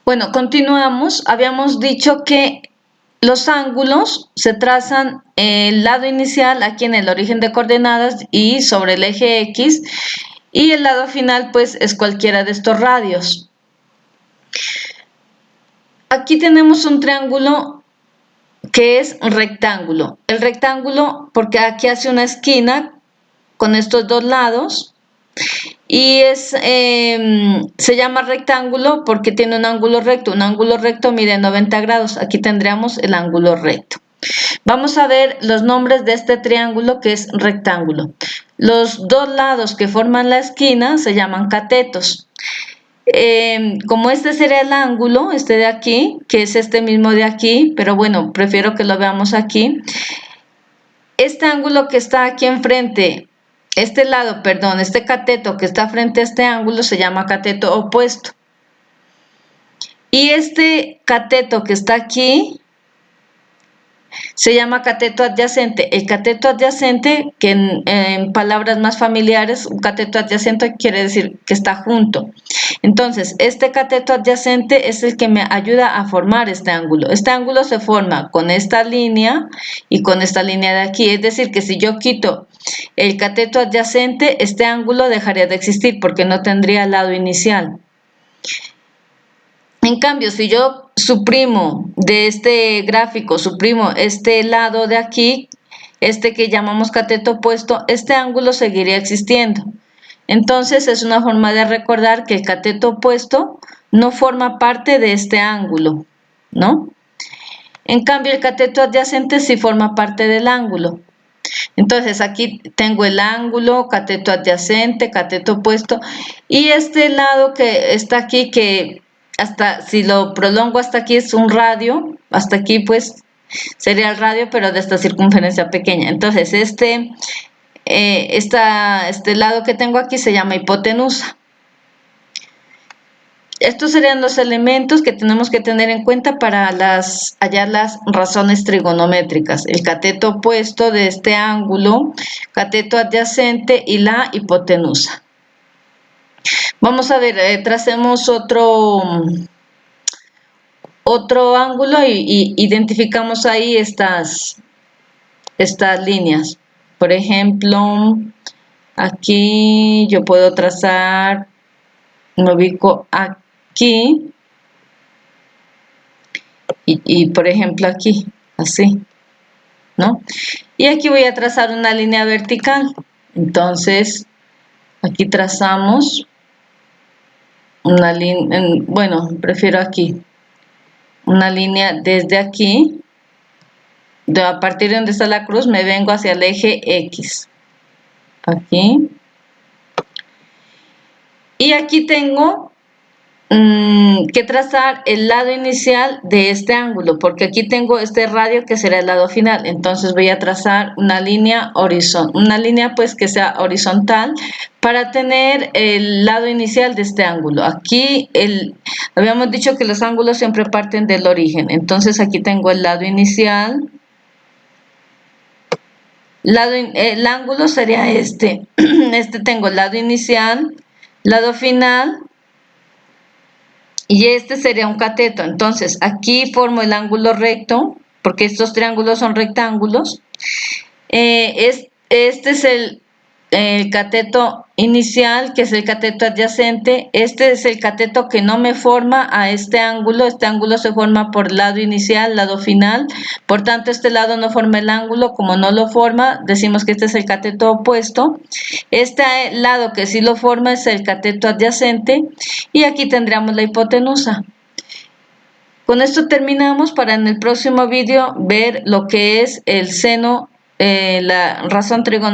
Bueno, continuamos. Habíamos dicho que los ángulos se trazan el lado inicial aquí en el origen de coordenadas y sobre el eje X, y el lado final pues es cualquiera de estos radios. Aquí tenemos un triángulo que es rectángulo. El rectángulo porque aquí hace una esquina con estos dos lados. Y se llama rectángulo porque tiene un ángulo recto. Un ángulo recto mide 90 grados. Aquí tendríamos el ángulo recto. Vamos a ver los nombres de este triángulo que es rectángulo. Los dos lados que forman la esquina se llaman catetos. Como este sería el ángulo, este de aquí, que es este mismo de aquí, pero bueno, prefiero que lo veamos aquí. Este ángulo que está aquí enfrente, este cateto que está frente a este ángulo se llama cateto opuesto. Y este cateto que está aquí se llama cateto adyacente. El cateto adyacente, que en palabras más familiares, un cateto adyacente quiere decir que está junto. Entonces, este cateto adyacente es el que me ayuda a formar este ángulo. Este ángulo se forma con esta línea y con esta línea de aquí. Es decir, que si yo quito el cateto adyacente, este ángulo dejaría de existir porque no tendría lado inicial. En cambio, si yo suprimo de este gráfico, suprimo este lado de aquí, este que llamamos cateto opuesto, este ángulo seguiría existiendo. Entonces es una forma de recordar que el cateto opuesto no forma parte de este ángulo, ¿no? En cambio, el cateto adyacente sí forma parte del ángulo. Entonces aquí tengo el ángulo, cateto adyacente, cateto opuesto, y este lado que está aquí, que hasta si lo prolongo hasta aquí es un radio, hasta aquí pues sería el radio, pero de esta circunferencia pequeña. Entonces este lado que tengo aquí se llama hipotenusa. Estos serían los elementos que tenemos que tener en cuenta para hallar las razones trigonométricas. El cateto opuesto de este ángulo, cateto adyacente y la hipotenusa. Vamos a ver, tracemos otro ángulo y identificamos ahí estas líneas. Por ejemplo, aquí yo puedo trazar, me ubico aquí y por ejemplo aquí, así, ¿no? Y aquí voy a trazar una línea vertical. Entonces, aquí trazamos una línea, bueno, prefiero aquí, una línea desde aquí, a partir de donde está la cruz, me vengo hacia el eje X. Aquí. Y aquí tengo que trazar el lado inicial de este ángulo, porque aquí tengo este radio que será el lado final. Entonces voy a trazar una línea pues que sea horizontal para tener el lado inicial de este ángulo. Aquí habíamos dicho que los ángulos siempre parten del origen. Entonces aquí tengo el lado inicial. El ángulo sería este. Tengo el lado inicial, lado final. Y este sería un cateto. Entonces, aquí formo el ángulo recto, porque estos triángulos son rectángulos. Este es el cateto inicial, que es el cateto adyacente. Este es el cateto que no me forma a este ángulo. Este ángulo se forma por lado inicial, lado final. Por tanto, este lado no forma el ángulo. Como no lo forma, decimos que este es el cateto opuesto. Este lado que sí lo forma es el cateto adyacente. Y aquí tendríamos la hipotenusa. Con esto terminamos para en el próximo vídeo ver lo que es el seno, la razón trigonométrica.